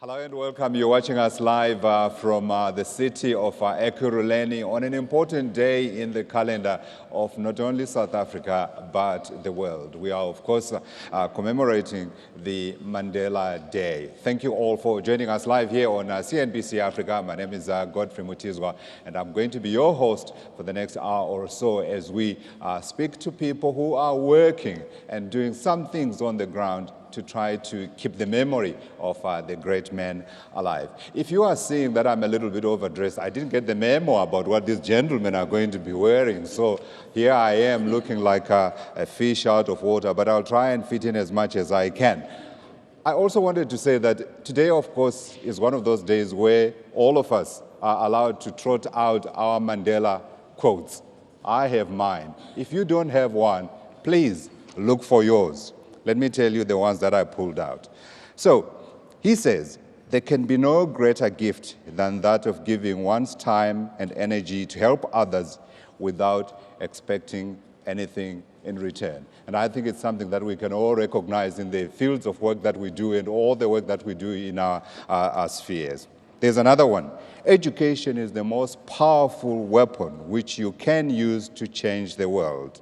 Hello and welcome. You're watching us live from the city of Ekurhuleni on an important day in the calendar of not only South Africa but the world. We are, of course, commemorating the Mandela Day. Thank you all for joining us live here on CNBC Africa. My name is Godfrey Mutizwa, and I'm going to be your host for the next hour or so as we speak to people who are working and doing some things on the ground to try to keep the memory of the great man alive. If you are seeing that I'm a little bit overdressed, I didn't get the memo about what these gentlemen are going to be wearing. So here I am looking like a fish out of water, but I'll try and fit in as much as I can. I also wanted to say that today, of course, is one of those days where all of us are allowed to trot out our Mandela quotes. I have mine. If you don't have one, please look for yours. Let me tell you the ones that I pulled out. So, he says, there can be no greater gift than that of giving one's time and energy to help others without expecting anything in return. And I think it's something that we can all recognize in the fields of work that we do and all the work that we do in our spheres. There's another one. Education is the most powerful weapon which you can use to change the world.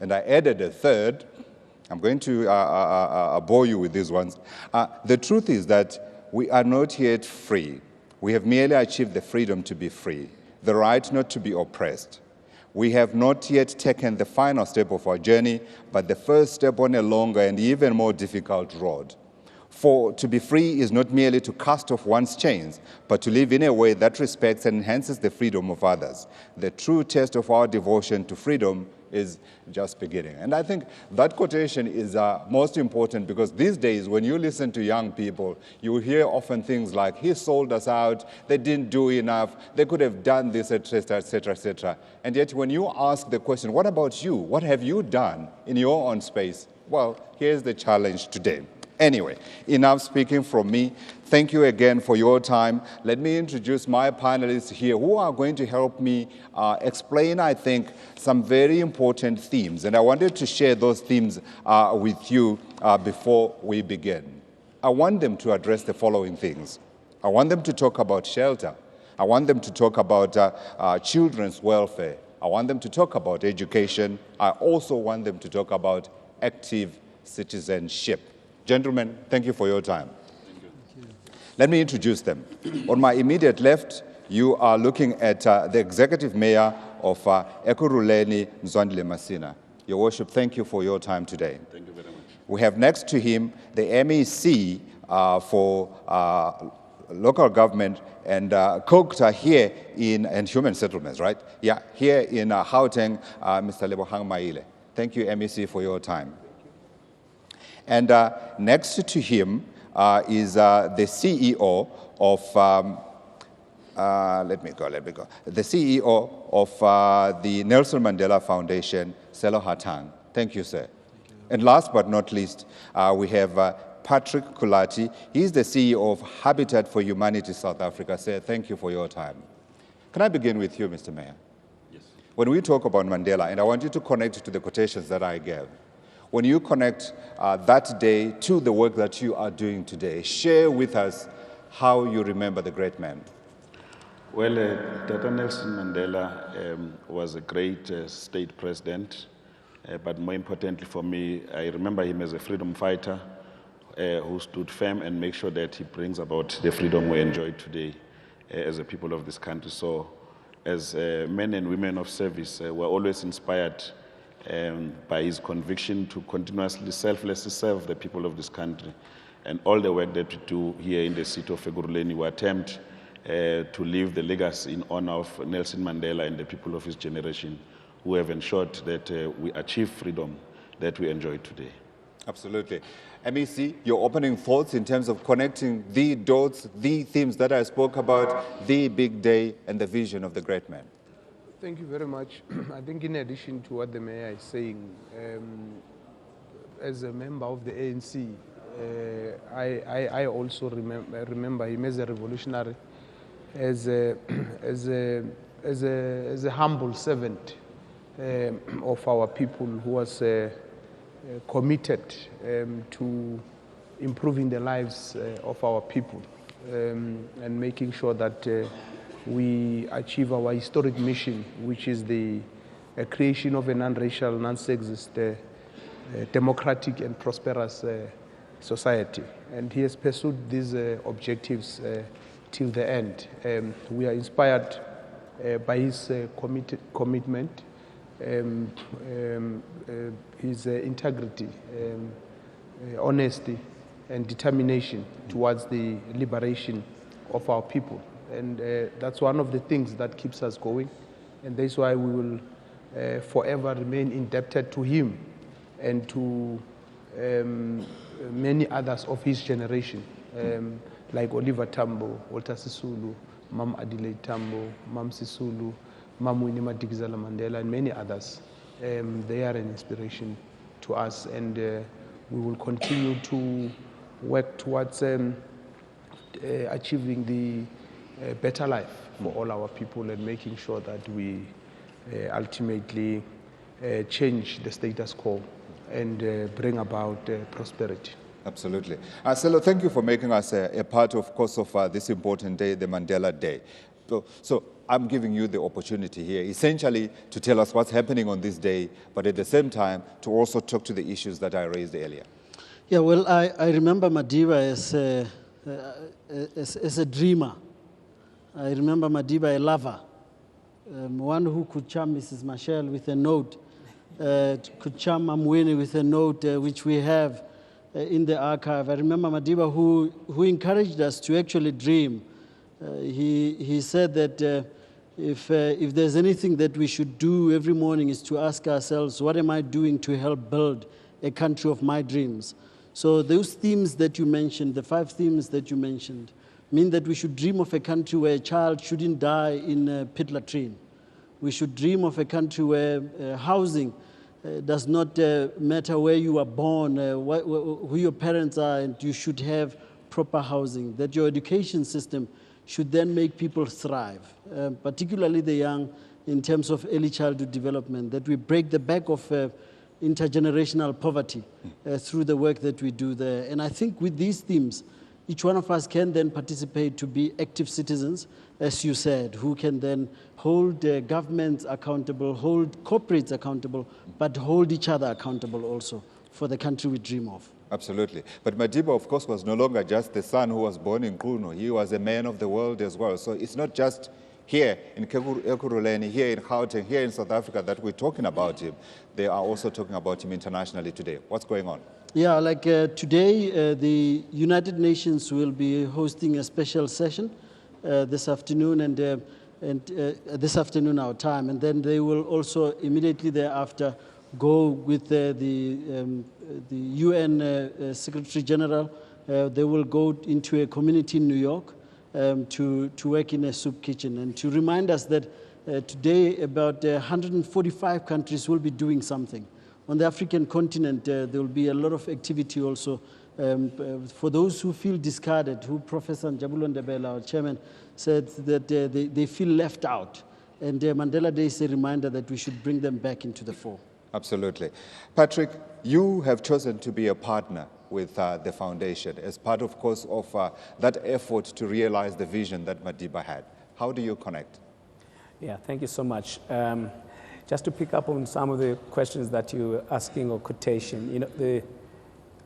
And I added a third. I'm going to bore you with these ones. The truth is that we are not yet free. We have merely achieved the freedom to be free, the right not to be oppressed. We have not yet taken the final step of our journey, but the first step on a longer and even more difficult road. For to be free is not merely to cast off one's chains, but to live in a way that respects and enhances the freedom of others. The true test of our devotion to freedom is just beginning. And I think that quotation is most important because these days when you listen to young people, you hear often things like, he sold us out, they didn't do enough, they could have done this, etc., etc., etc. And yet when you ask the question, what about you? What have you done in your own space? Well, here's the challenge today. Anyway, enough speaking from me. Thank you again for your time. Let me introduce my panelists here who are going to help me explain, I think, some very important themes. And I wanted to share those themes with you before we begin. I want them to address the following things. I want them to talk about shelter. I want them to talk about children's welfare. I want them to talk about education. I also want them to talk about active citizenship. Gentlemen, thank you for your time. Thank you. Let me introduce them. On my immediate left, you are looking at the Executive Mayor of Ekurhuleni, Mzwandile Masina. Your Worship, thank you for your time today. Thank you very much. We have next to him the MEC for local government and COGTA here and human settlements, right? Yeah, here in Gauteng, Mr. Lebogang Maile. Thank you, MEC, for your time. And next to him is the CEO of, the CEO of the Nelson Mandela Foundation, Sello Hatang. Thank you, sir. Thank you. And last but not least, we have Patrick Kulati. He's the CEO of Habitat for Humanity South Africa. Sir, thank you for your time. Can I begin with you, Mr. Mayor? Yes. When we talk about Mandela, and I want you to connect to the quotations that I gave, when you connect that day to the work that you are doing today, share with us how you remember the great man. Well, Dr. Nelson Mandela was a great state president, but more importantly for me, I remember him as a freedom fighter who stood firm and made sure that he brings about the freedom we enjoy today as a people of this country. So as men and women of service, we're always inspired by his conviction to continuously, selflessly serve the people of this country. And all the work that we do here in the city of Ekurhuleni, we attempt to leave the legacy in honor of Nelson Mandela and the people of his generation who have ensured that we achieve freedom that we enjoy today. Absolutely. MEC, your opening thoughts in terms of connecting the dots, the themes that I spoke about, the big day and the vision of the great man. Thank you very much. I think in addition to what the mayor is saying, as a member of the ANC, I also remember him as a revolutionary, as a humble servant of our people who was committed to improving the lives of our people. and making sure that we achieve our historic mission, which is the creation of a non-racial, non-sexist, democratic and prosperous society. And he has pursued these objectives till the end. We are inspired by his commitment, his integrity, honesty, and determination towards the liberation of our people. And that's one of the things that keeps us going. And that's why we will forever remain indebted to him and to many others of his generation, like Oliver Tambo, Walter Sisulu, Mam Adelaide Tambo, Mam Sisulu, Mam Winnie Madikizela Mandela, and many others. They are an inspiration to us, and we will continue to work towards achieving the better life for all our people and making sure that we ultimately change the status quo and bring about prosperity. Absolutely. Sello, thank you for making us a part, of course, of this important day, the Mandela Day. So I'm giving you the opportunity here, essentially, to tell us what's happening on this day, but at the same time, to also talk to the issues that I raised earlier. Yeah, well, I remember Madiba as a dreamer. I remember Madiba a lover, one who could charm Mrs. Machel with a note, could charm Mamweni with a note, which we have in the archive. I remember Madiba who encouraged us to actually dream. He said that if there's anything that we should do every morning is to ask ourselves, what am I doing to help build a country of my dreams? So those themes that you mentioned, the 5 themes that you mentioned, mean that we should dream of a country where a child shouldn't die in a pit latrine. We should dream of a country where housing does not matter where you are born, who your parents are, and you should have proper housing. That your education system should then make people thrive, particularly the young, in terms of early childhood development, that we break the back of intergenerational poverty through the work that we do there. And I think with these themes, each one of us can then participate to be active citizens, as you said, who can then hold governments accountable, hold corporates accountable, but hold each other accountable also for the country we dream of. Absolutely. But Madiba, of course, was no longer just the son who was born in Kuno. He was a man of the world as well. So it's not just here in Ekurhuleni, here in Gauteng, here in South Africa that we're talking about him. They are also talking about him internationally today. What's going on? Yeah, like today, the United Nations will be hosting a special session this afternoon, and this afternoon our time, and then they will also immediately thereafter go with the UN Secretary General. They will go into a community in New York to work in a soup kitchen, and to remind us that today about 145 countries will be doing something. On the African continent, there will be a lot of activity also for those who feel discarded, who Professor Njabulo Ndebele, our chairman, said that they feel left out. And Mandela Day is a reminder that we should bring them back into the fore. Absolutely. Patrick, you have chosen to be a partner with the foundation as part, of course, of that effort to realize the vision that Madiba had. How do you connect? Yeah, thank you so much. Just to pick up on some of the questions that you were asking, or quotation, you know,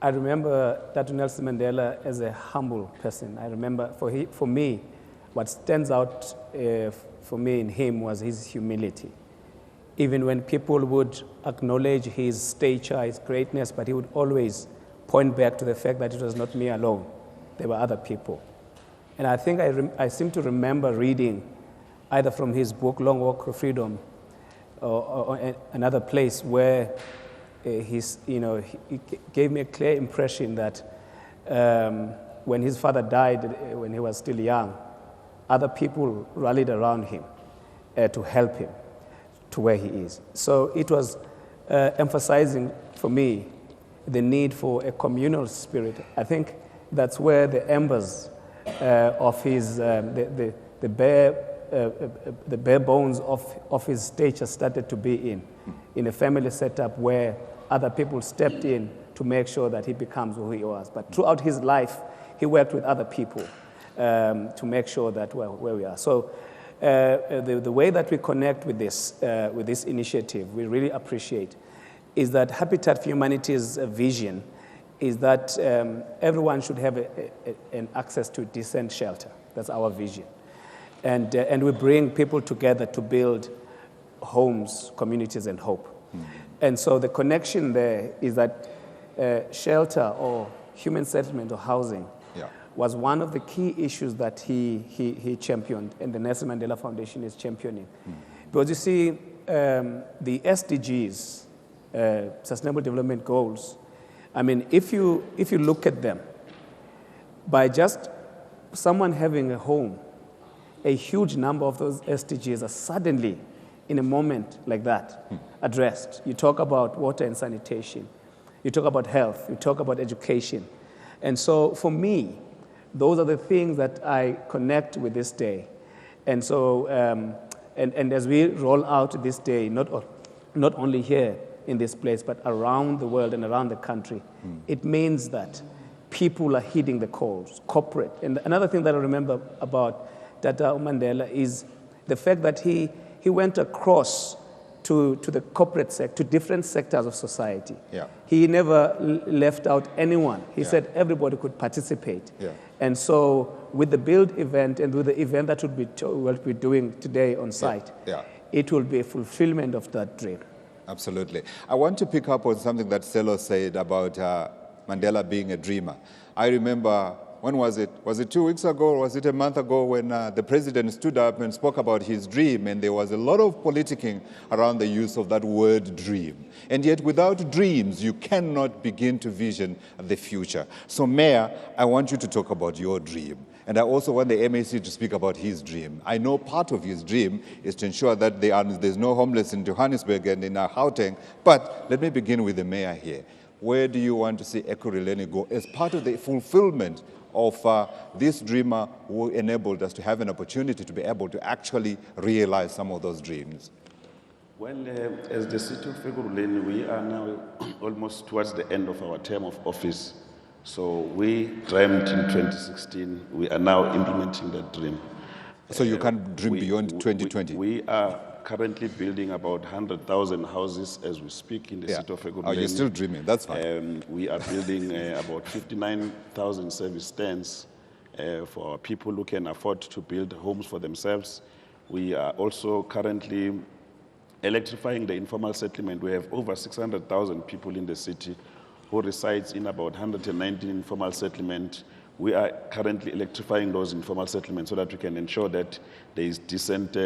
I remember Dr. Nelson Mandela as a humble person. I remember for me, what stands out for me in him was his humility. Even when people would acknowledge his stature, his greatness, but he would always point back to the fact that it was not me alone. There were other people. And I think I seem to remember reading either from his book, Long Walk to Freedom, or another place where he gave me a clear impression that when his father died, when he was still young, other people rallied around him to help him to where he is. So it was emphasizing for me the need for a communal spirit. I think that's where the embers of his, the bare bones of his stature started to be in a family setup where other people stepped in to make sure that he becomes who he was. But throughout his life, he worked with other people. to make sure that we're where we are. So the way that we connect with this initiative, we really appreciate, is that Habitat for Humanity's vision is that everyone should have an access to decent shelter. That's our vision. And we bring people together to build homes, communities, and hope. Mm-hmm. And so the connection there is that shelter or human settlement or housing was one of the key issues that he championed, and the Nelson Mandela Foundation is championing. Mm-hmm. Because you see, the SDGs, Sustainable Development Goals, I mean, if you look at them, by just someone having a home, a huge number of those SDGs are suddenly, in a moment like that, addressed. You talk about water and sanitation. You talk about health. You talk about education. And so for me, those are the things that I connect with this day. And so, and as we roll out this day, not only here in this place, but around the world and around the country, it means that people are heeding the calls, corporate. And another thing that I remember about Tata Mandela is the fact that he went across to the corporate sector, to different sectors of society. Yeah. He never left out anyone. He said everybody could participate. Yeah. And so with the Build event and with the event that we'll be doing today on site, it will be a fulfillment of that dream. Absolutely. I want to pick up on something that Sello said about Mandela being a dreamer. I remember, when was it? Was it 2 weeks ago or was it a month ago when the president stood up and spoke about his dream, and there was a lot of politicking around the use of that word dream. And yet without dreams, you cannot begin to vision the future. So Mayor, I want you to talk about your dream. And I also want the MAC to speak about his dream. I know part of his dream is to ensure that there's no homeless in Johannesburg and in Gauteng. But let me begin with the mayor here. Where do you want to see Ekurhuleni go as part of the fulfillment of this dreamer who enabled us to have an opportunity to be able to actually realize some of those dreams? Well, as the city of Ekurhuleni, we are now almost towards the end of our term of office. So we dreamt in 2016. We are now implementing that dream. So you can't dream beyond 2020? We are currently building about 100,000 houses as we speak in the city of Ekurhuleni. Oh, you're still dreaming. That's fine. We are building about 59,000 service stands for people who can afford to build homes for themselves. We are also currently electrifying the informal settlement. We have over 600,000 people in the city who resides in about 119 informal settlements. We are currently electrifying those informal settlements so that we can ensure that there is decent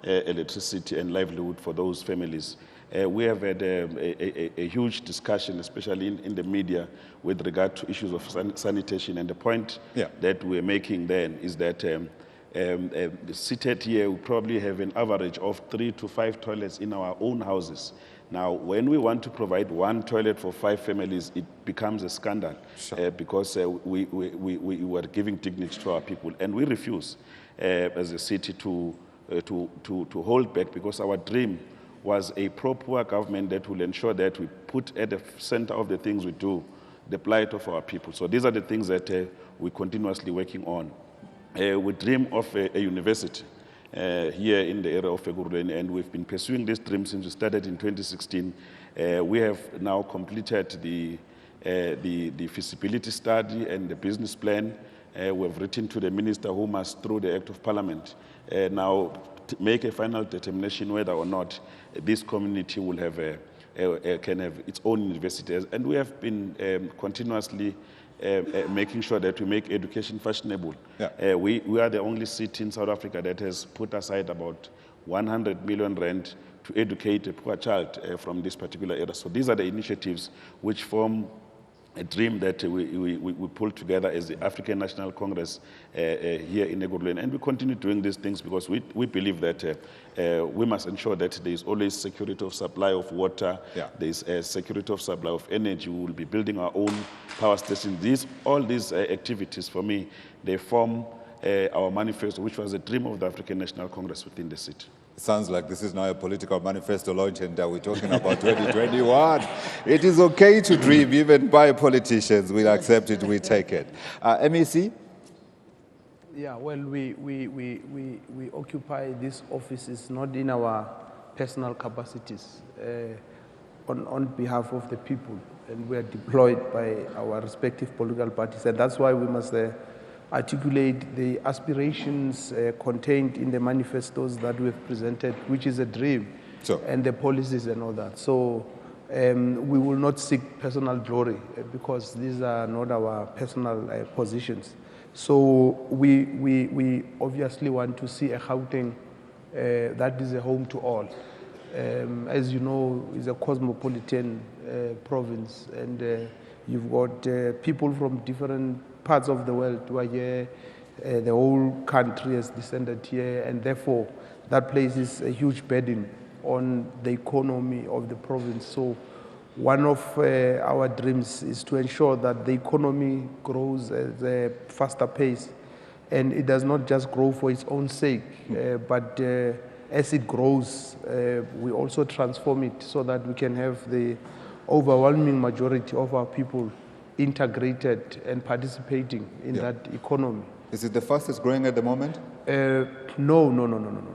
electricity and livelihood for those families. We have had a huge discussion, especially in the media, with regard to issues of sanitation. And the point that we're making then is that seated here, we probably have an average of 3 to 5 toilets in our own houses. Now, when we want to provide 1 toilet for 5 families, it becomes a scandal because we were giving dignity to our people. And we refuse as a city to hold back, because our dream was a pro-poor government that will ensure that we put at the center of the things we do the plight of our people. So these are the things that we're continuously working on. We dream of a university here in the area of Ekurhuleni, and we've been pursuing this dream since we started in 2016. We have now completed the feasibility study and the business plan. We have written to the minister, who must, through the Act of Parliament, now make a final determination whether or not this community will have can have its own university. And we have been continuously making sure that we make education fashionable. We are the only city in South Africa that has put aside about 100 million rand to educate a poor child from this particular area. So these are the initiatives which form a dream that we pulled together as the African National Congress here in Ekurhuleni. And we continue doing these things because we believe that we must ensure that there is always security of supply of water, there is a security of supply of energy. We will be building our own power stations. All these activities, for me, they form our manifesto, which was a dream of the African National Congress within the city. Sounds like this is now a political manifesto launch, and we're talking about 2021. It is okay to dream, even by politicians. We'll accept it, we take it. MEC? Yeah, well, we occupy these offices not in our personal capacities, on behalf of the people, and we are deployed by our respective political parties, and that's why we must articulate the aspirations contained in the manifestos that we have presented, which is a dream, and the policies and all that. So we will not seek personal glory because these are not our personal positions. So we obviously want to see a Gauteng that is a home to all. As you know, it's a cosmopolitan province, and you've got people from different parts of the world who are here. The whole country has descended here, and therefore that places a huge burden on the economy of the province. So one of our dreams is to ensure that the economy grows at a faster pace, and it does not just grow for its own sake, but as it grows, we also transform it so that we can have the overwhelming majority of our people integrated and participating in that economy. Is it the fastest growing at the moment? No,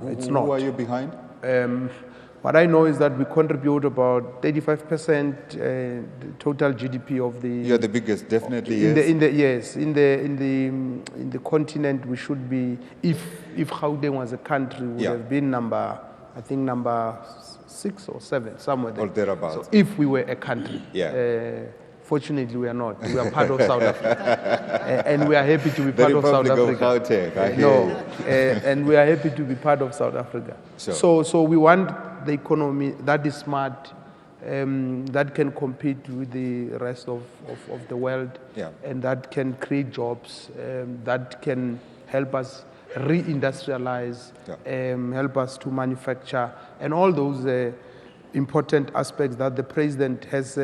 it's not. Who are you behind? What I know is that we contribute about 35% the total GDP of the. You're the biggest, definitely. In the continent, we should be. If Gauteng was a country, we would have been number 6 or 7, somewhere there. Or thereabouts. So if we were a country, fortunately we are not. We are part of South Africa, and we are happy to be part of South Africa. And we are happy to be part of South Africa. Sure. So we want the economy that is smart, that can compete with the rest of the world, and that can create jobs, that can help us re-industrialize, help us to manufacture, and all those important aspects that the President has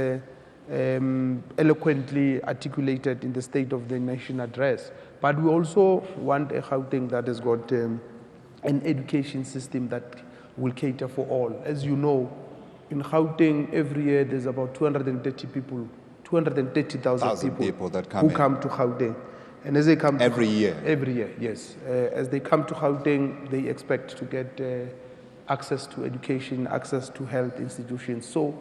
eloquently articulated in the State of the Nation address. But we also want a Gauteng that has got an education system that will cater for all. As you know, in Gauteng every year there's about 230,000 people that who come to Gauteng. And as they come every year, yes. As they come to Gauteng, they expect to get access to education, access to health institutions. So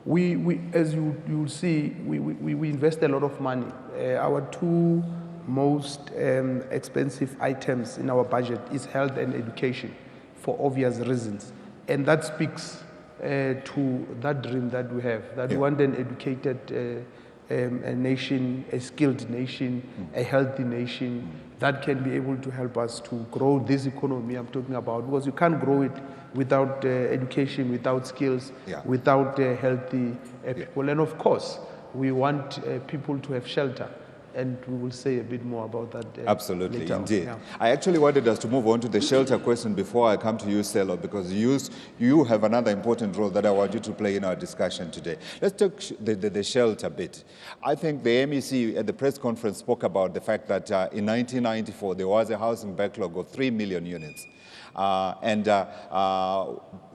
we as you'll see, we invest a lot of money. Our two most expensive items in our budget is health and education, for obvious reasons. And that speaks to that dream that we have, that we want an educated a nation, a skilled nation, a healthy nation that can be able to help us to grow this economy I'm talking about, because you can't grow it without education, without skills, without healthy people. And of course, we want people to have shelter. And we will say a bit more about that Absolutely, later indeed. on. I actually wanted us to move on to the shelter question before I come to you, Sello, because you have another important role that I want you to play in our discussion today. Let's talk the shelter bit. I think the MEC at the press conference spoke about the fact that in 1994 there was a housing backlog of 3 million units.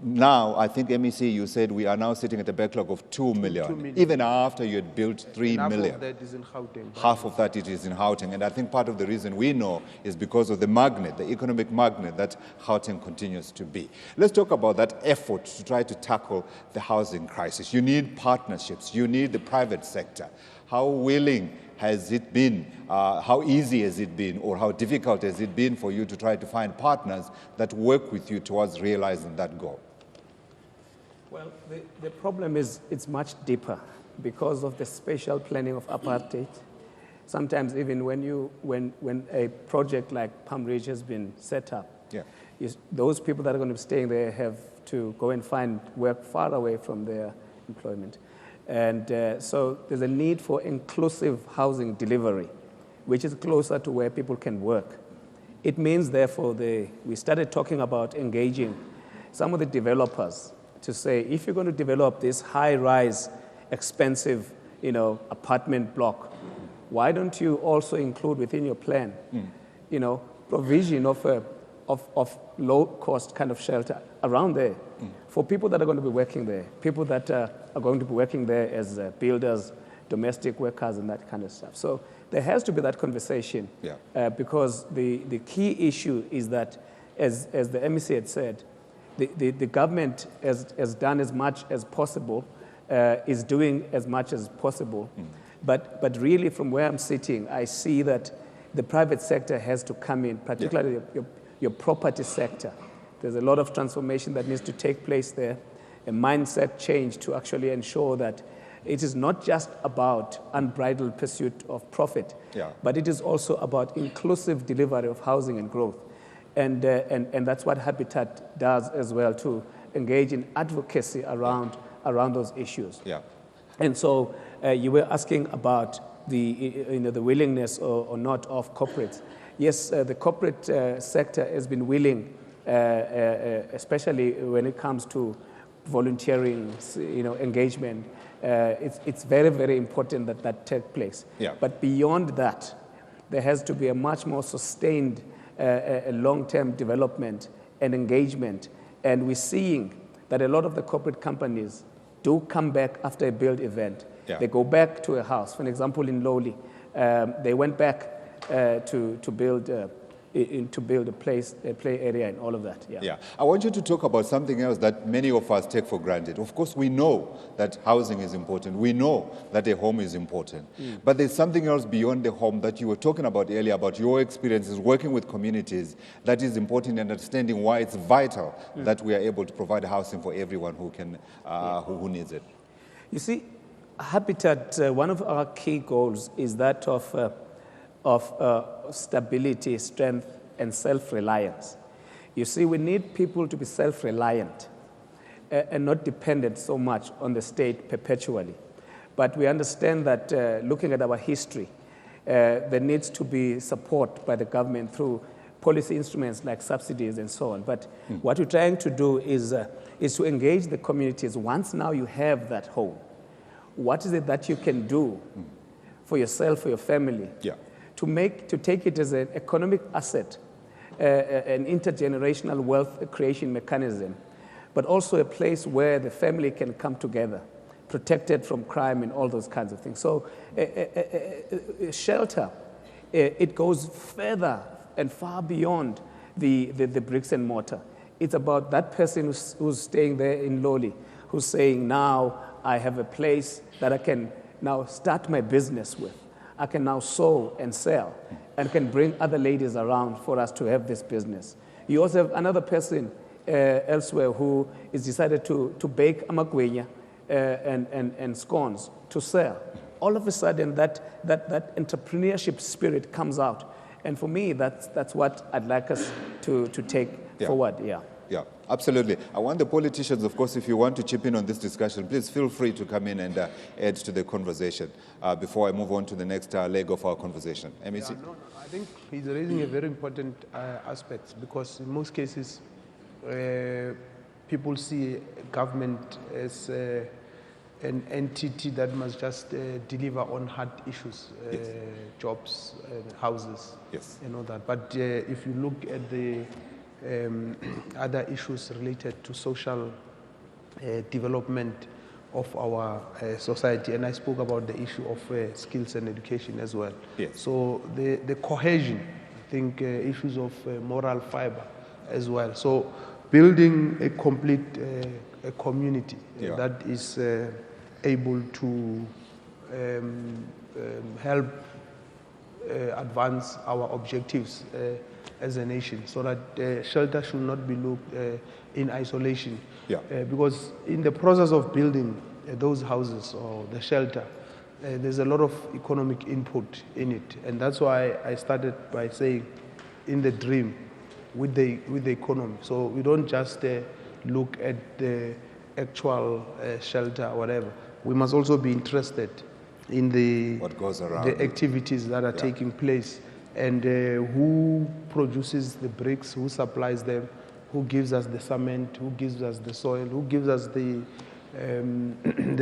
Now, I think MEC, you said we are now sitting at a backlog of 2 million, even after you had built 3 million. Half of that is in Gauteng. Half of that it is in Gauteng. And I think part of the reason we know is because of the magnet, the economic magnet that Gauteng continues to be. Let's talk about that effort to try to tackle the housing crisis. You need partnerships. You need the private sector. How willing has it been, how easy has it been, or how difficult has it been for you to try to find partners that work with you towards realizing that goal? Well, the problem is it's much deeper because of the spatial planning of apartheid. Sometimes even when a project like Palm Ridge has been set up, those people that are going to be staying there have to go and find work far away from their employment. And so there's a need for inclusive housing delivery, which is closer to where people can work. It means, therefore, we started talking about engaging some of the developers to say, if you're going to develop this high-rise, expensive, apartment block, why don't you also include within your plan, provision of low-cost kind of shelter around there for people that are going to be working there, people that are going to be working there as builders, domestic workers, and that kind of stuff. So there has to be that conversation because the key issue is that, as the MEC had said, the government has done as much as possible, is doing as much as possible. But really, from where I'm sitting, I see that the private sector has to come in, particularly your property sector. There's a lot of transformation that needs to take place there, a mindset change to actually ensure that it is not just about unbridled pursuit of profit, but it is also about inclusive delivery of housing and growth. And that's what Habitat does as well, to engage in advocacy around those issues. And so you were asking about the willingness or not of corporates. Yes, the corporate sector has been willing, especially when it comes to volunteering, engagement. It's very, very important that take place. But beyond that, there has to be a much more sustained long-term development and engagement. And we're seeing that a lot of the corporate companies do come back after a build event. They go back to a house. For example, in Loli, they went back to build a play area and all of that. I want you to talk about something else that many of us take for granted. Of course, we know that housing is important. We know that a home is important. But there's something else beyond the home that you were talking about earlier, about your experiences working with communities, that is important in understanding why it's vital that we are able to provide housing for everyone who can, who needs it. You see, Habitat, one of our key goals is that of stability, strength, and self-reliance. You see, we need people to be self-reliant and not dependent so much on the state perpetually. But we understand that looking at our history, there needs to be support by the government through policy instruments like subsidies and so on. But what we're trying to do is to engage the communities. Once now you have that home, what is it that you can do for yourself, for your family, to take it as an economic asset, an intergenerational wealth creation mechanism, but also a place where the family can come together, protected from crime and all those kinds of things. So shelter, it goes further and far beyond the bricks and mortar. It's about that person who's staying there in Loli, who's saying, now I have a place that I can now start my business with. I can now sew and sell and can bring other ladies around for us to have this business. You also have another person elsewhere who is decided to bake amagwenya and scones to sell. All of a sudden, that entrepreneurship spirit comes out. And for me, that's what I'd like us to take forward. Yeah, absolutely. I want the politicians, of course, if you want to chip in on this discussion, please feel free to come in and add to the conversation before I move on to the next leg of our conversation. MEC? I think he's raising a very important aspect, because in most cases, people see government as an entity that must just deliver on hard issues, jobs, houses, and all that. But if you look at the other issues related to social development of our society, and I spoke about the issue of skills and education as well. So the cohesion, I think issues of moral fiber as well. So building a complete community that is able to help advance our objectives as a nation, so that shelter should not be looked in isolation. Because in the process of building those houses or the shelter, there's a lot of economic input in it. And that's why I started by saying, in the dream, with the economy. So we don't just look at the actual shelter or whatever. We must also be interested in what goes around, the activities that are taking place, and who produces the bricks, who supplies them, who gives us the cement, who gives us the soil, who gives us the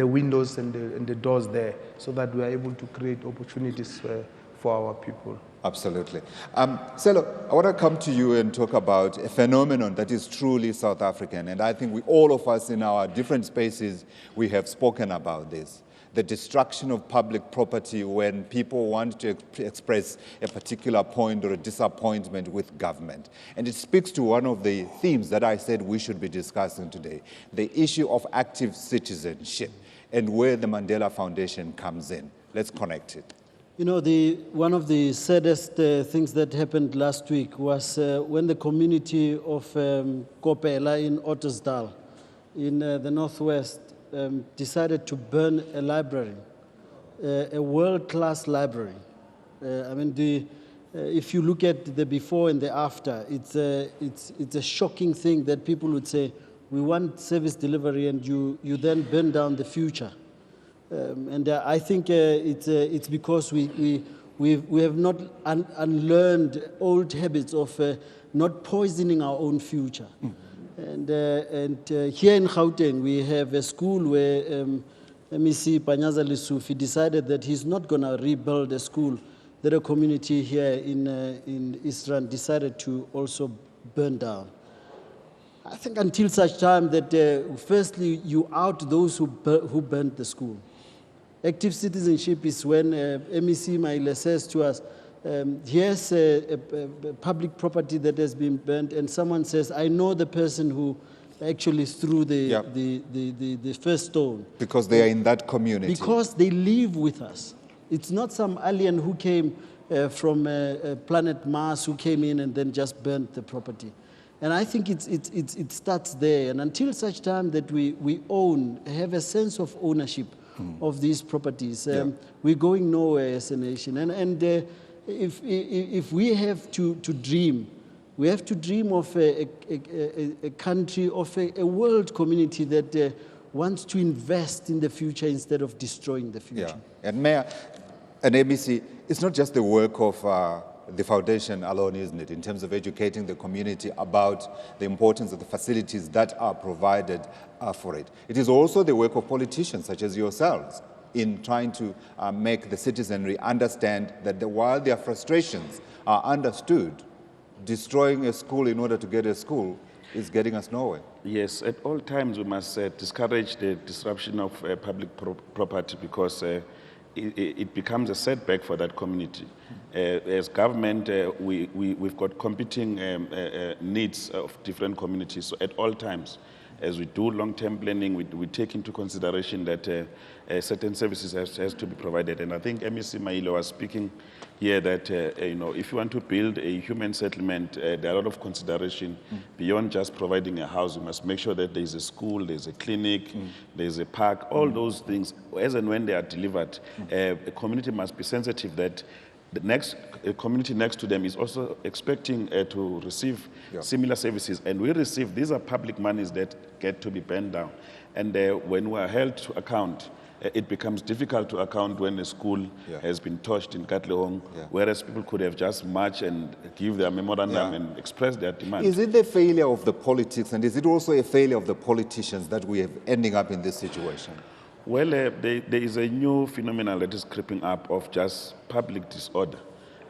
windows and the doors there, so that we are able to create opportunities for our people. Absolutely. Sello, I want to come to you and talk about a phenomenon that is truly South African, and I think all of us in our different spaces, we have spoken about this. the destruction of public property when people want to express a particular point or a disappointment with government. And it speaks to one of the themes that I said we should be discussing today, the issue of active citizenship and where the Mandela Foundation comes in. Let's connect it. You know, one of the saddest things that happened last week was when the community of Kopela in Ottosdal in the northwest decided to burn a library, a world-class library. I mean, if you look at the before and the after, it's a shocking thing that people would say, we want service delivery, and you then burn down the future. And I think it's because we have not unlearned old habits of not poisoning our own future. And here in Gauteng, we have a school where MEC Panyaza Lesufi decided that he's not going to rebuild a school that a community here in Eastern decided to also burn down. I think until such time that firstly you out those who burned the school. Active citizenship is when MEC Maile says to us, here's a public property that has been burnt, and someone says, I know the person who actually threw the first stone. Because they are in that community. Because they live with us. It's not some alien who came from planet Mars who came in and then just burnt the property. And I think it starts there. And until such time that we have a sense of ownership of these properties, we're going nowhere as a nation. And if we have to dream, we have to dream of a country, of a world community that wants to invest in the future instead of destroying the future. Yeah. And Mayor, and ABC, it's not just the work of the foundation alone, isn't it, in terms of educating the community about the importance of the facilities that are provided for it. It is also the work of politicians such as yourselves in trying to make the citizenry understand that while their frustrations are understood, destroying a school in order to get a school is getting us nowhere. Yes, at all times we must discourage the disruption of public property because it becomes a setback for that community. As government, we've got competing needs of different communities. So at all times, as we do long-term planning, we take into consideration that certain services has to be provided. And I think MEC Maile was speaking here that if you want to build a human settlement, there are a lot of consideration beyond just providing a house. You must make sure that there's a school, there's a clinic, there's a park, all those things. As and when they are delivered, a community must be sensitive that the community next to them is also expecting to receive similar services. And we receive, these are public monies that get to be burned down. And when we are held to account, it becomes difficult to account when a school has been torched in Katlehong, whereas people could have just marched and give their memorandum and express their demand. Is it the failure of the politics, and is it also a failure of the politicians that we are ending up in this situation? Well, there is a new phenomenon that is creeping up of just public disorder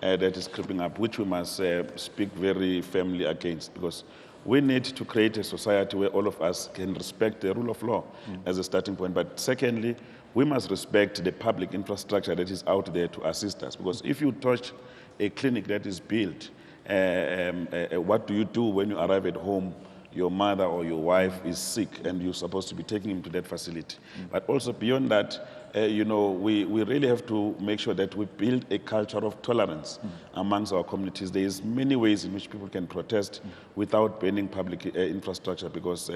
that is creeping up, which we must speak very firmly against, because we need to create a society where all of us can respect the rule of law as a starting point. But secondly, we must respect the public infrastructure that is out there to assist us, because if you touch a clinic that is built, what do you do when you arrive at home? Your mother or your wife is sick and you're supposed to be taking him to that facility. But also beyond that, we really have to make sure that we build a culture of tolerance amongst our communities. There's many ways in which people can protest without burning public infrastructure, because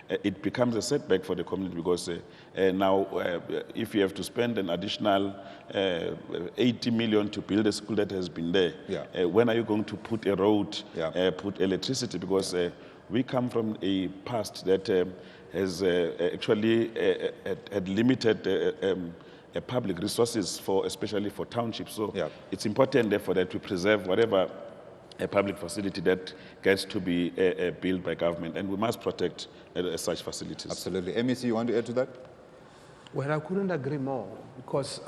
it becomes a setback for the community, because now if you have to spend an additional 80 million to build a school that has been there, when are you going to put a road, put electricity? Because we come from a past that has actually had limited public resources, especially for townships. So it's important, therefore, that we preserve whatever public facility that gets to be built by government, and we must protect such facilities. Absolutely. MEC, you want to add to that? Well, I couldn't agree more, because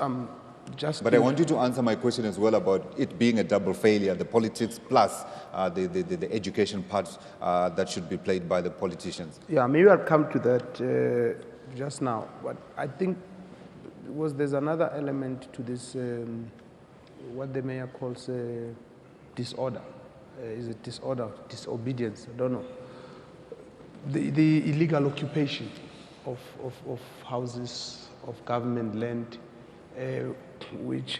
But I want you to answer my question as well about it being a double failure, the politics plus the education part that should be played by the politicians. Yeah, maybe I'll come to that just now. But I think there's another element to this, what the mayor calls disorder. Is it disorder, disobedience? I don't know. The illegal occupation of houses, of government land, which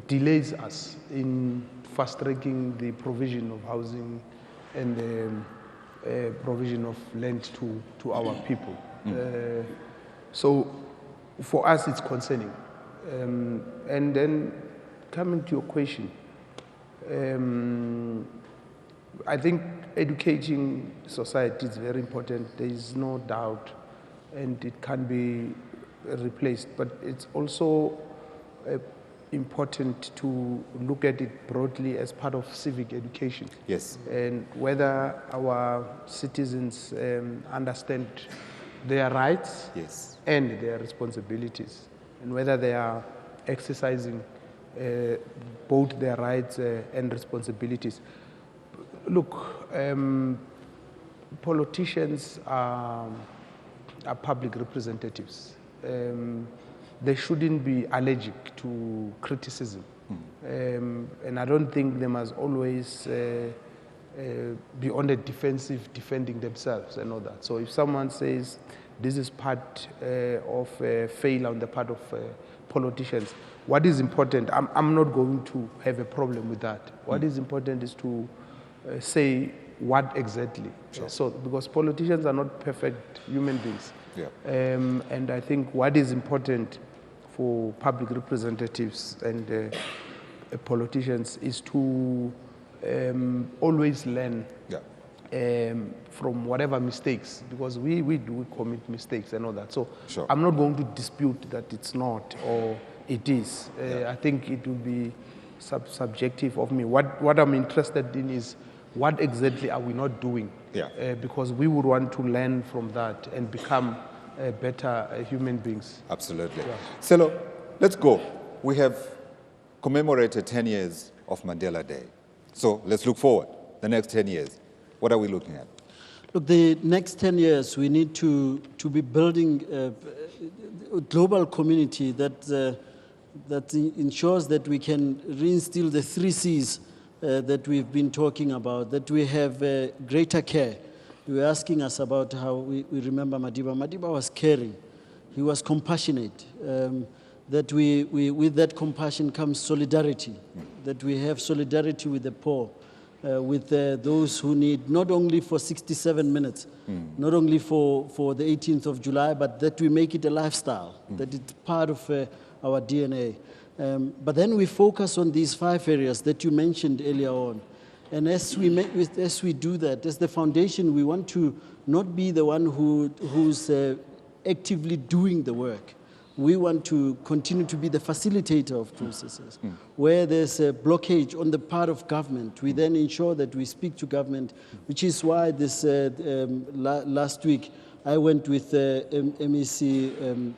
delays us in fast-tracking the provision of housing and the provision of land to our people. So for us, it's concerning. And then coming to your question, I think educating society is very important. There is no doubt, and it can be replaced. But it's also important to look at it broadly as part of civic education. Yes. And whether our citizens understand their rights Yes. and their responsibilities, and whether they are exercising both their rights and responsibilities. Look, politicians are public representatives. They shouldn't be allergic to criticism. And I don't think they must always be on the defensive, defending themselves and all that. So if someone says this is part of a failure on the part of politicians, what is important, I'm not going to have a problem with that. What is important is to say what exactly. Sure. So, because politicians are not perfect human beings. Yeah. And I think what is important for public representatives and politicians is to always learn from whatever mistakes, because we do commit mistakes and all that. So Sure. I'm not going to dispute that it's not or it is. I think it will be subjective of me. What I'm interested in is what exactly are we not doing? Because we would want to learn from that and become better human beings. Absolutely. Yeah. Sello, let's go. We have commemorated 10 years of Mandela Day. So let's look forward. The next 10 years. What are we looking at? Look, the next 10 years, we need to be building a global community that ensures that we can reinstill the 3 C's that we've been talking about, that we have greater care. You were asking us about how we remember Madiba. Madiba was caring. He was compassionate. That with that compassion comes solidarity, that we have solidarity with the poor, with those who need, not only for 67 minutes, not only for the 18th of July, but that we make it a lifestyle, that it's part of our DNA. But then we focus on these 5 areas that you mentioned earlier on. And as we do that, as the foundation, we want to not be the one who's actively doing the work. We want to continue to be the facilitator of processes. Where there's a blockage on the part of government, we then ensure that we speak to government, which is why this last week I went with MEC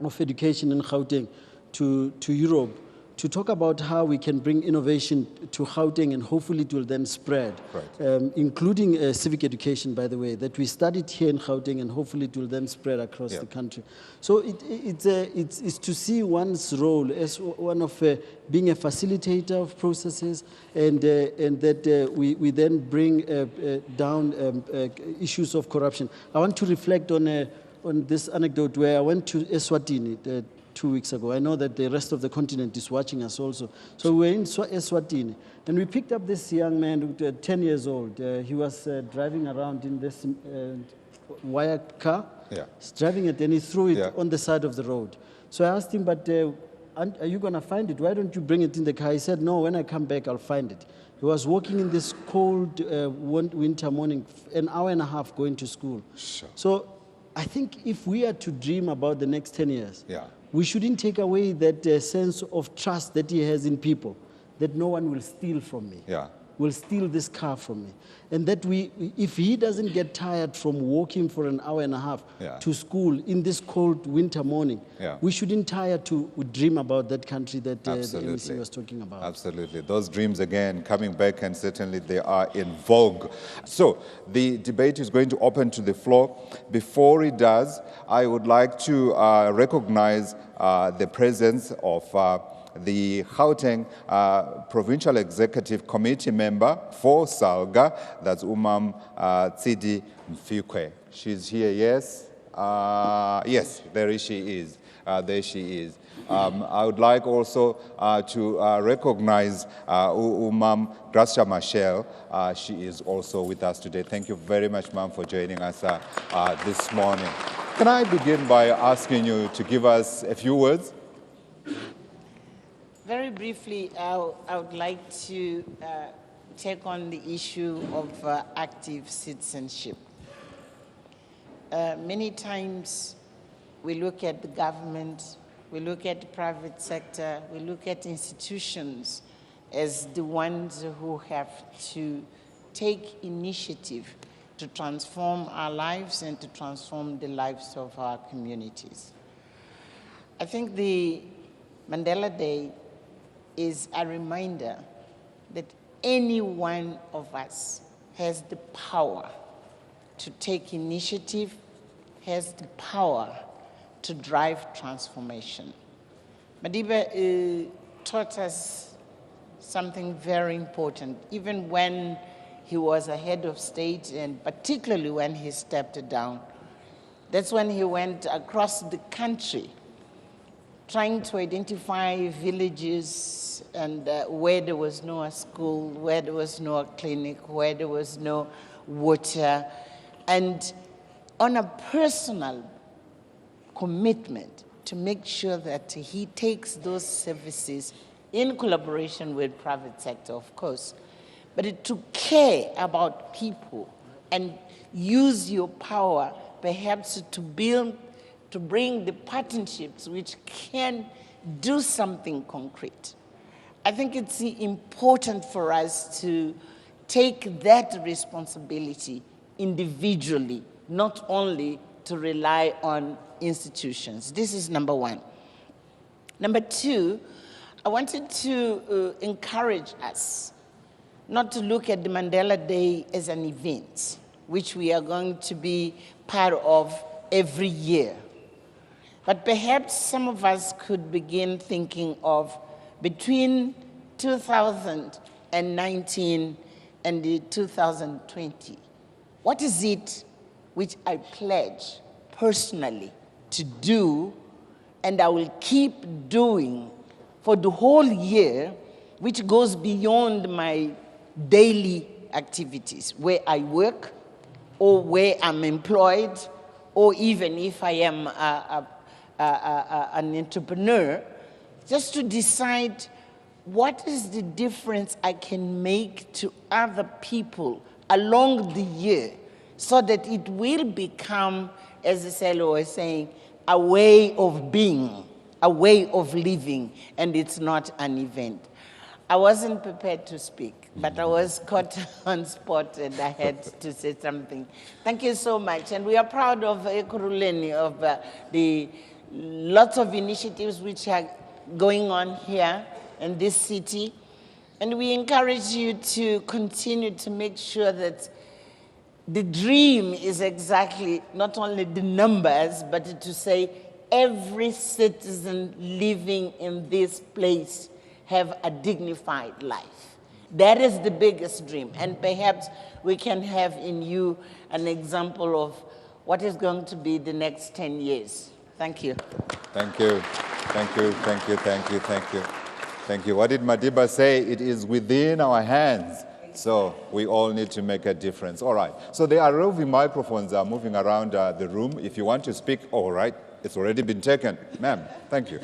of Education in Gauteng to Europe to talk about how we can bring innovation to Gauteng, and hopefully it will then spread, including civic education, by the way, that we studied here in Gauteng, and hopefully it will then spread across the country. So it's to see one's role as one of being a facilitator of processes, and that we then bring down issues of corruption. I want to reflect on this anecdote where I went to Eswatini 2 weeks ago. I know that the rest of the continent is watching us also. So we were in Eswatini, and we picked up this young man, 10 years old. He was driving around in this wire car, driving it, and he threw it on the side of the road. So I asked him, but are you going to find it? Why don't you bring it in the car? He said, no, when I come back, I'll find it. He was walking in this cold winter morning, an hour and a half going to school. Sure. So I think if we are to dream about the next 10 years, we shouldn't take away that sense of trust that he has in people, that no one will steal from me. will steal this car from me. And that if he doesn't get tired from walking for an hour and a half to school in this cold winter morning, we shouldn't tire to dream about that country that the MC was talking about. Absolutely. Those dreams, again, coming back, and certainly they are in vogue. So the debate is going to open to the floor. Before it does, I would like to recognize the presence of the Gauteng Provincial Executive Committee member for Salga, that's Umam Tsidi Mfikwe. She's here, yes? Yes, there she is. There she is. I would like also to recognize Umam Gracia Machel. She is also with us today. Thank you very much, ma'am, for joining us this morning. Can I begin by asking you to give us a few words? Very briefly, I would like to take on the issue of active citizenship. Many times we look at the government, we look at the private sector, we look at institutions as the ones who have to take initiative to transform our lives and to transform the lives of our communities. I think the Mandela Day is a reminder that any one of us has the power to take initiative, has the power to drive transformation. Madiba taught us something very important, even when he was a head of state, and particularly when he stepped down. That's when he went across the country trying to identify villages and where there was no school, where there was no clinic, where there was no water, and on a personal commitment to make sure that he takes those services in collaboration with private sector, of course, but to care about people and use your power perhaps to bring the partnerships which can do something concrete. I think it's important for us to take that responsibility individually, not only to rely on institutions. This is number one. Number two, I wanted to encourage us not to look at the Mandela Day as an event, which we are going to be part of every year. But perhaps some of us could begin thinking of between 2019 and 2020. What is it which I pledge personally to do, and I will keep doing for the whole year, which goes beyond my daily activities, where I work or where I'm employed, or even if I am an entrepreneur, just to decide what is the difference I can make to other people along the year, so that it will become, as Sello was saying, a way of being, a way of living, and it's not an event. I wasn't prepared to speak, but I was caught on spot and I had to say something. Thank you so much. And we are proud of Ekurhuleni, of the lots of initiatives which are going on here in this city. And we encourage you to continue to make sure that the dream is exactly not only the numbers, but to say every citizen living in this place have a dignified life. That is the biggest dream. And perhaps we can have in you an example of what is going to be the next 10 years. Thank you. Thank you. Thank you. Thank you. Thank you. Thank you. Thank you. What did Madiba say? It is within our hands. So we all need to make a difference. All right. So the roving microphones are moving around the room. If you want to speak, all right. It's already been taken. Ma'am, thank you.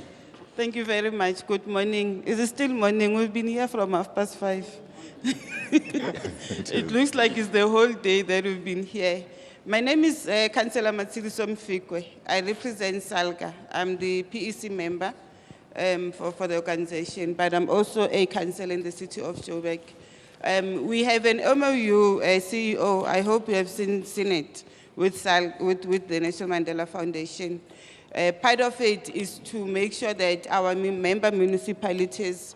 Thank you very much. Good morning. Is it still morning? We've been here from 5:30. It looks like it's the whole day that we've been here. My name is Councillor Matsiliso Mfikwe. I represent SALGA. I'm the PEC member for the organization, but I'm also a councillor in the city of Joburg. We have an MOU CEO, I hope you have seen it, with the Nelson Mandela Foundation. Part of it is to make sure that our member municipalities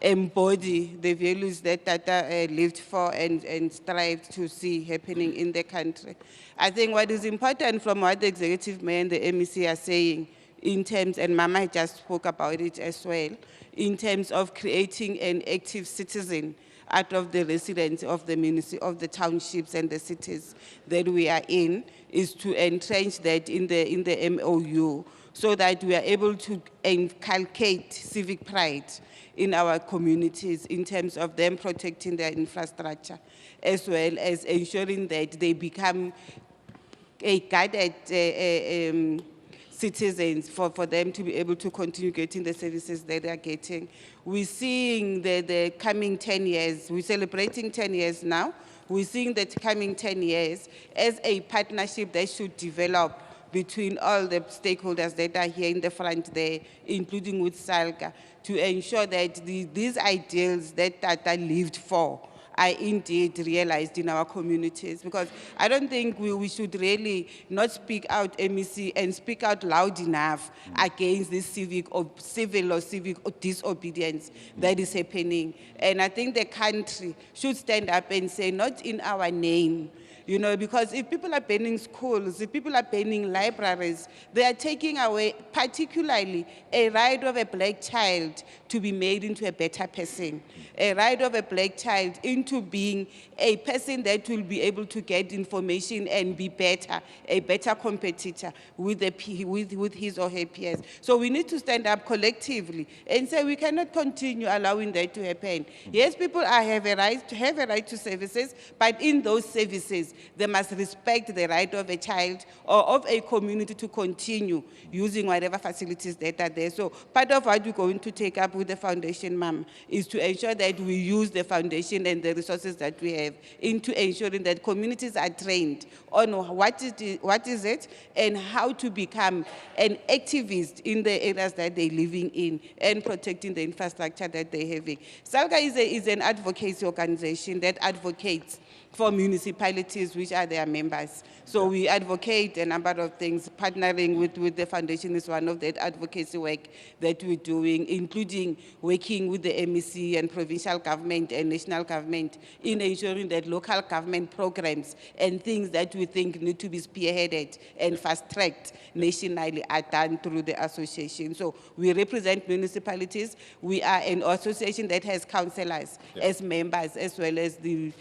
embody the values that Tata lived for and strived to see happening in the country. I think what is important from what the Executive Mayor and the MEC are saying in terms, and Mama just spoke about it as well, in terms of creating an active citizen out of the residents of the townships and the cities that we are in, is to entrench that in the MOU so that we are able to inculcate civic pride in our communities in terms of them protecting their infrastructure, as well as ensuring that they become a guided citizens for them to be able to continue getting the services that they are getting. We're seeing the coming 10 years, we're celebrating 10 years now, we're seeing the coming 10 years as a partnership that should develop between all the stakeholders that are here in the front there, including with SALGA, to ensure that these ideals that Tata lived for are indeed realized in our communities. Because I don't think we should really not speak out MEC and speak out loud enough against this civil or civic disobedience that is happening. And I think the country should stand up and say, not in our name, you know, because if people are banning schools, if people are banning libraries, they are taking away particularly a right of a black child to be made into a better person, a right of a black child into being a person that will be able to get information and be better, a better competitor with his or her peers. So we need to stand up collectively and say we cannot continue allowing that to happen. Yes, people have a right to services, but in those services, they must respect the right of a child or of a community to continue using whatever facilities that are there. So part of what we're going to take up with the foundation, ma'am, is to ensure that we use the foundation and the resources that we have into ensuring that communities are trained on what is it and how to become an activist in the areas that they're living in and protecting the infrastructure that they're having. SALGA is an advocacy organization that advocates for municipalities, which are their members. So we advocate a number of things. Partnering with the foundation is one of the advocacy work that we're doing, including working with the MEC and provincial government and national government in ensuring that local government programs and things that we think need to be spearheaded and fast-tracked nationally are done through the association. So we represent municipalities. We are an association that has councillors as members, as well as the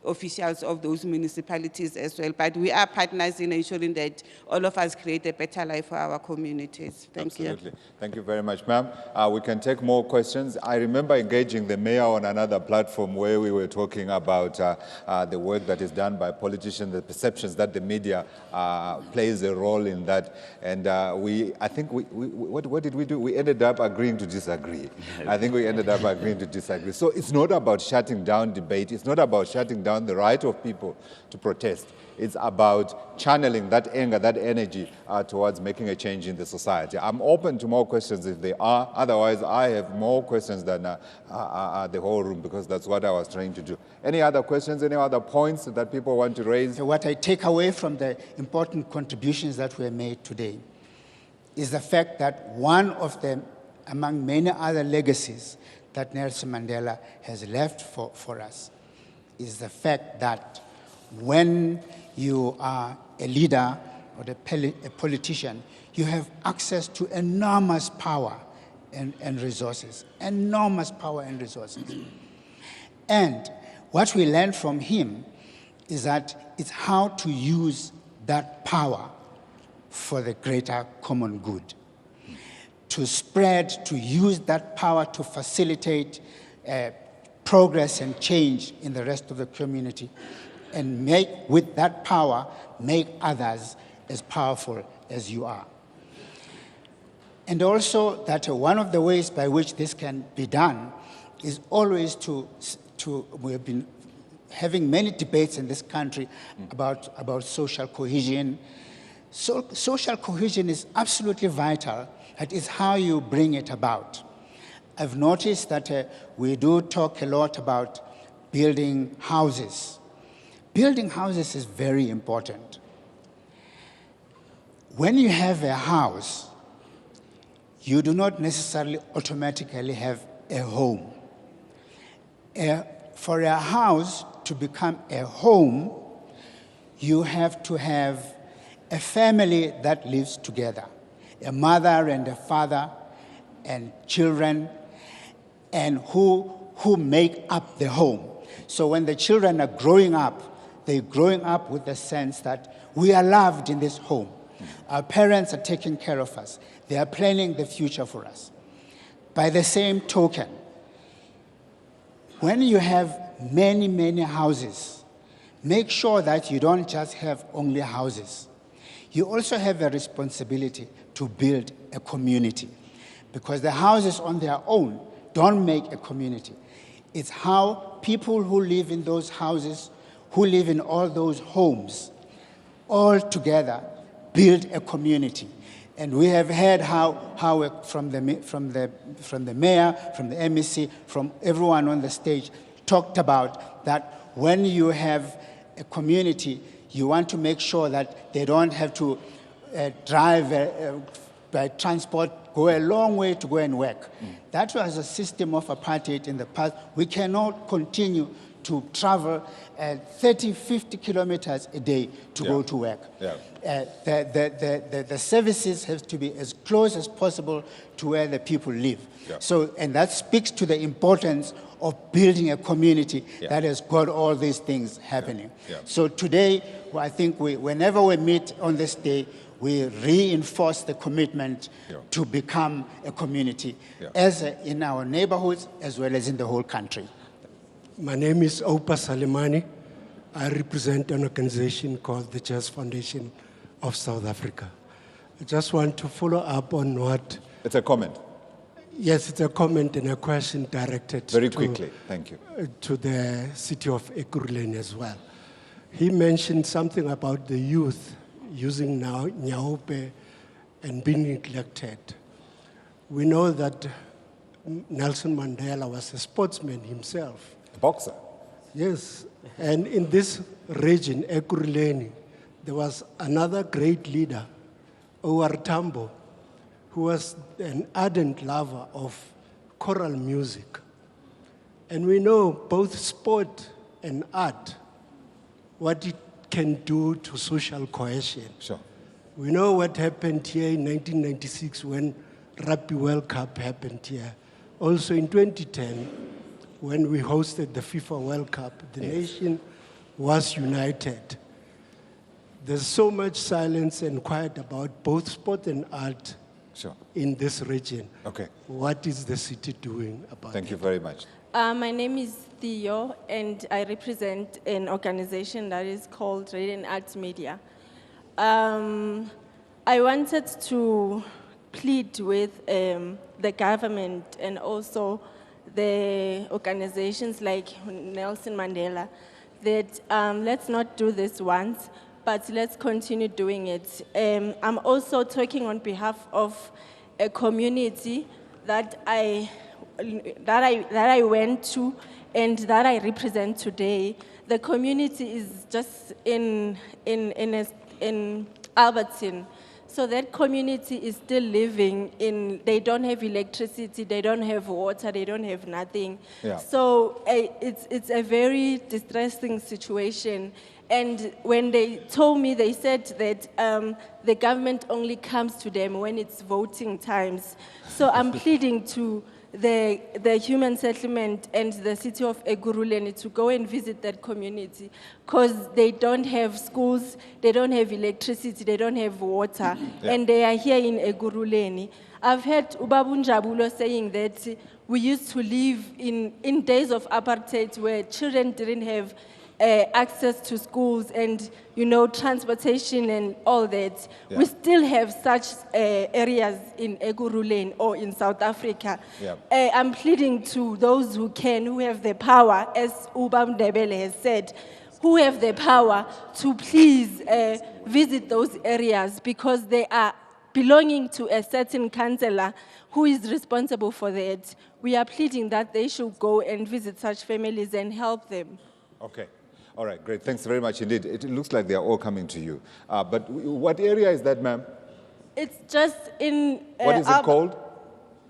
officials of those municipalities as well. But we are partners in ensuring that all of us create a better life for our communities. Thank you. Absolutely. Thank you very much, ma'am. We can take more questions. I remember engaging the mayor on another platform where we were talking about the work that is done by politicians, the perceptions that the media plays a role in that. And I think what did we do? We ended up agreeing to disagree. I think we ended up agreeing to disagree. So it's not about shutting down debate. It's not about shutting down the right of people to protest. It's about channeling that anger, that energy towards making a change in the society. I'm open to more questions if there are. Otherwise, I have more questions than the whole room, because that's what I was trying to do. Any other questions, any other points that people want to raise? So what I take away from the important contributions that were made today is the fact that one of them, among many other legacies that Nelson Mandela has left for us, is the fact that when you are a leader or a politician, you have access to enormous power and resources, enormous power and resources. And what we learned from him is that it's how to use that power for the greater common good. To spread, to use that power to facilitate progress and change in the rest of the community, and with that power, make others as powerful as you are. And also that one of the ways by which this can be done is always we have been having many debates in this country about social cohesion. So, social cohesion is absolutely vital. That is how you bring it about. I've noticed that we do talk a lot about building houses. Building houses is very important. When you have a house, you do not necessarily automatically have a home. For a house to become a home, you have to have a family that lives together, a mother and a father and children, and who make up the home. So when the children are growing up, they're growing up with the sense that we are loved in this home. Our parents are taking care of us. They are planning the future for us. By the same token, when you have many, many houses, make sure that you don't just have only houses. You also have a responsibility to build a community, because the houses on their own don't make a community. It's how people who live in those houses, who live in all those homes, all together build a community. And we have heard how from the mayor, from the MEC, from everyone on the stage, talked about that when you have a community, you want to make sure that they don't have to drive by transport, go a long way to go and work. That was a system of apartheid in the past. We cannot continue to travel 30, 50 kilometers a day to go to work. The services have to be as close as possible to where the people live. So, and that speaks to the importance of building a community that has got all these things happening. So today, I think whenever we meet on this day, we reinforce the commitment to become a community, as in our neighborhoods as well as in the whole country. My name is Opa Salimani. I represent an organization called the Jazz Foundation of South Africa. I just want to follow up on what... It's a comment. Yes, it's a comment and a question directed very quickly. Thank you. To the city of Ekurhuleni as well. He mentioned something about the youth using now Nyaope and being neglected. We know that Nelson Mandela was a sportsman himself. A boxer. Yes, and in this region, Ekurhuleni, there was another great leader, O.R. Tambo, who was an ardent lover of choral music. And we know both sport and art, what it can do to social cohesion. Sure. We know what happened here in 1996 when Rugby World Cup happened here. Also in 2010, when we hosted the FIFA World Cup, the nation was united. There's so much silence and quiet about both sport and art in this region. Okay. What is the city doing about it? Thank you very much. My name is Theo, and I represent an organization that is called Radiant Arts Media. I wanted to plead with the government and also the organizations like Nelson Mandela that let's not do this once, but let's continue doing it. I'm also talking on behalf of a community that I went to and that I represent today. The community is just in Albertine. So that community is still living in, they don't have electricity, they don't have water, they don't have nothing. So it's a very distressing situation. And when they told me, they said that the government only comes to them when it's voting times. So I'm pleading to the human settlement and the city of Ekurhuleni to go and visit that community, because they don't have schools, they don't have electricity, they don't have water, and they are here in Ekurhuleni. I've heard Ubabu Njabulo saying that we used to live in days of apartheid where children didn't have access to schools and, transportation and all that. We still have such areas in Ekurhuleni or in South Africa. I'm pleading to those who have the power, as Ubam Ndebele has said, who have the power to please visit those areas, because they are belonging to a certain councillor who is responsible for that. We are pleading that they should go and visit such families and help them. Okay. All right, great. Thanks very much indeed. It looks like they are all coming to you. But what area is that, ma'am? It's just in... What is it called?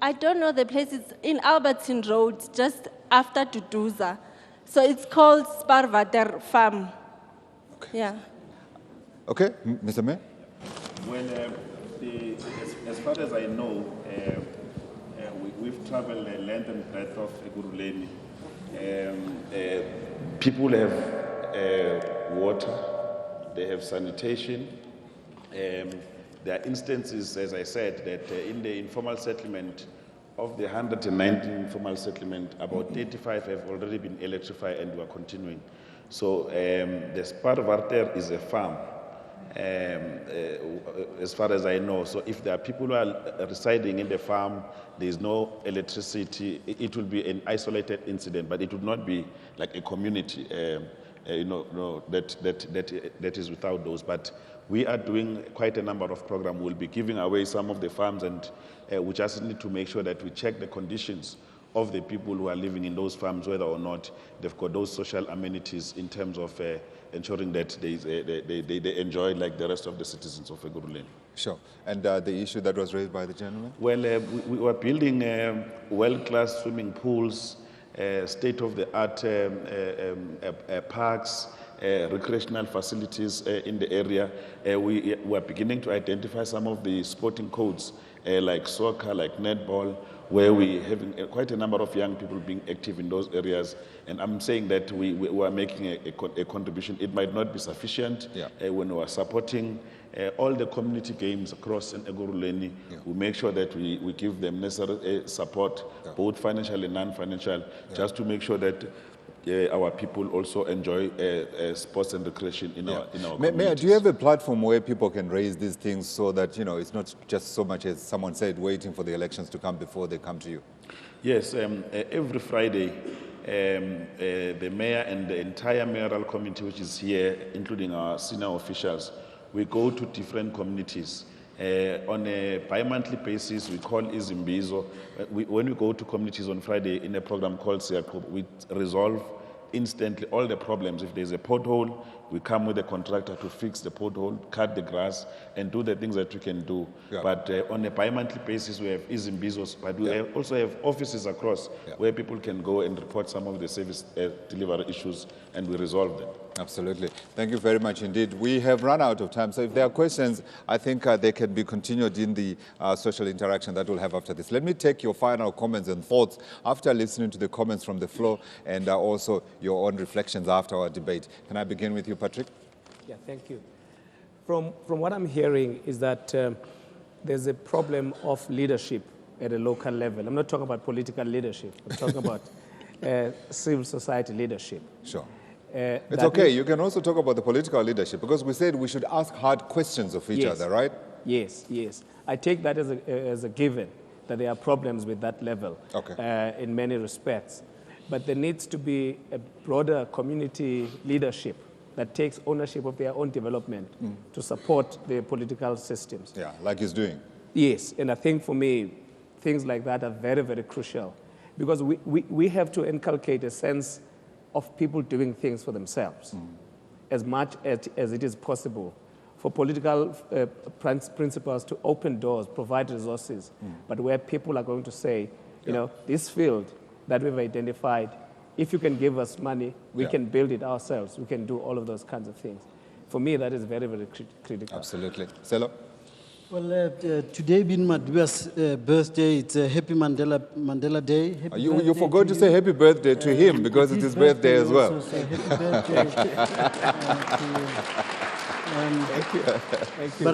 I don't know the place. It's in Albertson Road, just after Duduza. So it's called Sparvater Farm. Okay. Yeah. Okay, Mr. Mayor? Well, as far as I know, we've traveled the length and breadth of Ekurhuleni. People have water, they have sanitation. There are instances, as I said, that in the informal settlement, of the 119 informal settlement, about 35 have already been electrified and we are continuing. So the Sparvater is a farm, as far as I know. So if there are people who are residing in the farm, there is no electricity, it will be an isolated incident, but it would not be like a community, that is without those. But we are doing quite a number of programs. We'll be giving away some of the farms, and we just need to make sure that we check the conditions of the people who are living in those farms, whether or not they've got those social amenities in terms of ensuring that they enjoy like the rest of the citizens of Ekurhuleni. Sure. And the issue that was raised by the gentleman? Well, we were building world-class swimming pools, state-of-the-art parks, recreational facilities in the area. We are beginning to identify some of the sporting codes like soccer, like netball, where we having quite a number of young people being active in those areas. And I'm saying that we are making a contribution. It might not be sufficient when we are supporting all the community games across Ekurhuleni. We make sure that we give them necessary support, both financial and non-financial, just to make sure that our people also enjoy sports and recreation in our communities. Mayor, do you have a platform where people can raise these things so that, it's not just so much, as someone said, waiting for the elections to come before they come to you? Yes, every Friday, the mayor and the entire mayoral committee, which is here, including our senior officials, we go to different communities. On a bi-monthly basis, we call Izimbizo. When we go to communities on Friday in a program called Siakub, we resolve instantly all the problems. If there's a pothole, we come with a contractor to fix the pothole, cut the grass, and do the things that we can do. But on a bi-monthly basis, we have Izimbizos, but we also have offices across where people can go and report some of the service delivery issues, and we resolve them. Absolutely. Thank you very much indeed. We have run out of time, so if there are questions, I think they can be continued in the social interaction that we'll have after this. Let me take your final comments and thoughts after listening to the comments from the floor, and also your own reflections after our debate. Can I begin with you, Patrick? Yeah, thank you. From what I'm hearing is that there's a problem of leadership at a local level. I'm not talking about political leadership. I'm talking about civil society leadership. Sure. It's okay. You can also talk about the political leadership, because we said we should ask hard questions of each other, right? Yes, yes. I take that as a given, that there are problems with that level in many respects. But there needs to be a broader community leadership that takes ownership of their own development to support the political systems. Yeah, like he's doing. Yes, and I think for me, things like that are very, very crucial, because we have to inculcate a sense of people doing things for themselves as much as it is possible, for political principles to open doors, provide resources, but where people are going to say, this field that we've identified, if you can give us money, we can build it ourselves. We can do all of those kinds of things. For me, that is very, very critical. Absolutely. Sello? Well, today being Madiba's birthday, it's a happy Mandela Day. Happy you forgot to say happy birthday to him, because it's his birthday as well. Also, so happy birthday Thank you. Thank you.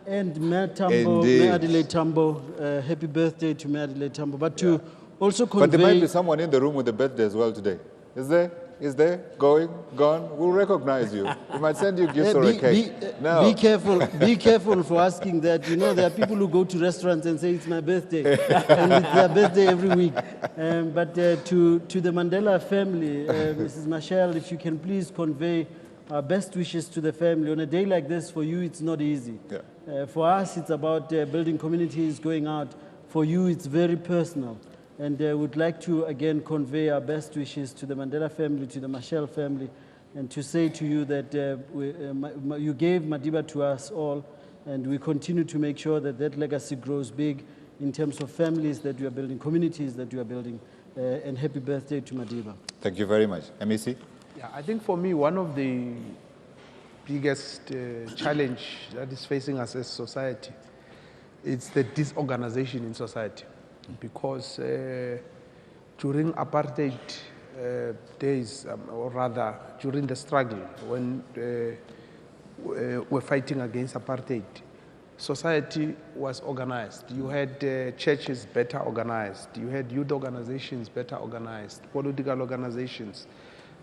And Mayor Tambo, Mayor Adelaide Tambo, happy birthday to Mayor Adelaide Tambo. But to also convey... But there might be someone in the room with a birthday as well today. Is there? Is there? Going? Gone? We'll recognize you. We might send you gifts or a cake. Be careful for asking that. There are people who go to restaurants and say, it's my birthday. And it's their birthday every week. But to the Mandela family, Mrs. Mashel, if you can please convey our best wishes to the family. On a day like this, for you, it's not easy. Yeah. For us, it's about building communities, going out. For you, it's very personal. And we'd like to, again, convey our best wishes to the Mandela family, to the Mashel family, and to say to you that you gave Madiba to us all, and we continue to make sure that that legacy grows big in terms of families that we are building, communities that we are building, and happy birthday to Madiba. Thank you very much. MEC? Yeah, I think for me, one of the biggest challenge that is facing us as society, it's the disorganization in society. Because during apartheid days, or rather during the struggle, when we're fighting against apartheid, society was organized. You had churches better organized. You had youth organizations better organized, political organizations.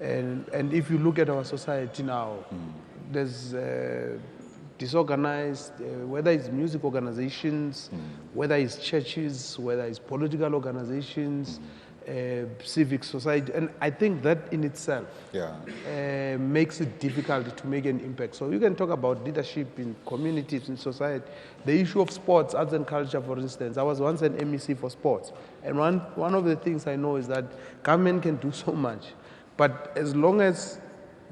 And if you look at our society now, there's disorganized, whether it's music organizations, whether it's churches, whether it's political organizations, civic society. And I think that in itself makes it difficult to make an impact. So you can talk about leadership in communities, in society. The issue of sports, arts and culture, for instance. I was once an MEC for sports. And one of the things I know is that government can do so much. But as long as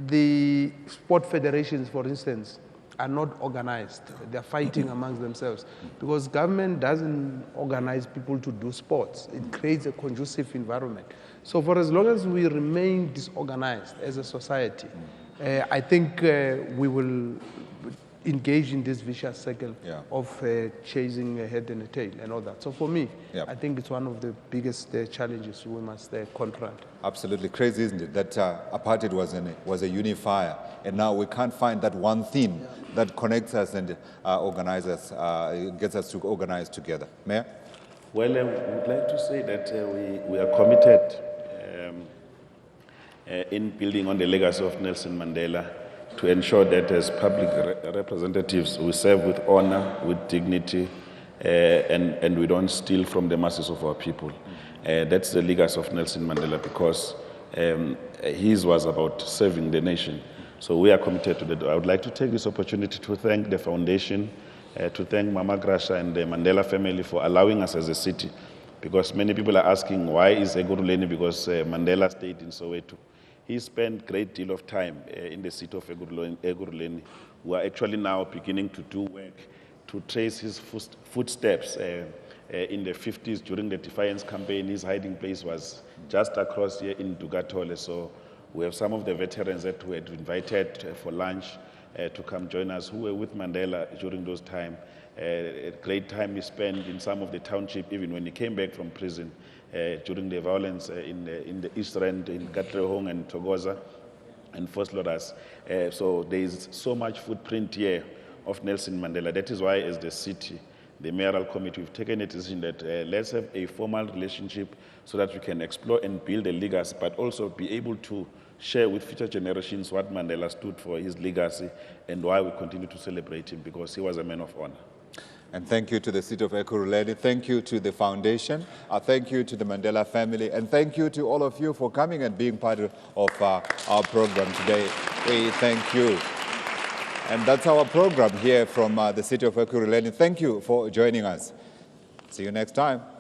the sport federations, for instance, are not organized, they're fighting amongst themselves. Because government doesn't organize people to do sports. It creates a conducive environment. So for as long as we remain disorganized as a society, I think we will engage in this vicious circle of chasing a head and a tail and all that. So for me, I think it's one of the biggest challenges we must confront. Absolutely crazy, isn't it? That apartheid was a unifier, and now we can't find that one theme that connects us and organizes, gets us to organize together. Mayor? Well, I would like to say that we are committed in building on the legacy of Nelson Mandela to ensure that as public representatives we serve with honor, with dignity, and we don't steal from the masses of our people. That's the legacy of Nelson Mandela, because his was about serving the nation. So we are committed to that. I would like to take this opportunity to thank the foundation, to thank Mama Grasha and the Mandela family for allowing us as a city, because many people are asking why is Ekurhuleni, because Mandela stayed in Soweto. He spent a great deal of time in the city of Ekurhuleni. We are actually now beginning to do work to trace his footsteps. In the 50s, during the Defiance campaign, his hiding place was just across here in Dugatole. So we have some of the veterans that we had invited for lunch to come join us, who were with Mandela during those times. A great time he spent in some of the township, even when he came back from prison. During the violence in the East Rand, in Gauteng and Thokoza and Fort Loras. So there is so much footprint here of Nelson Mandela. That is why, as the city, the mayoral committee, we've taken a decision that let's have a formal relationship so that we can explore and build a legacy, but also be able to share with future generations what Mandela stood for, his legacy, and why we continue to celebrate him, because he was a man of honor. And thank you to the city of Ekurhuleni. Thank you to the foundation. Thank you to the Mandela family. And thank you to all of you for coming and being part of our program today. We thank you. And that's our program here from the city of Ekurhuleni. Thank you for joining us. See you next time.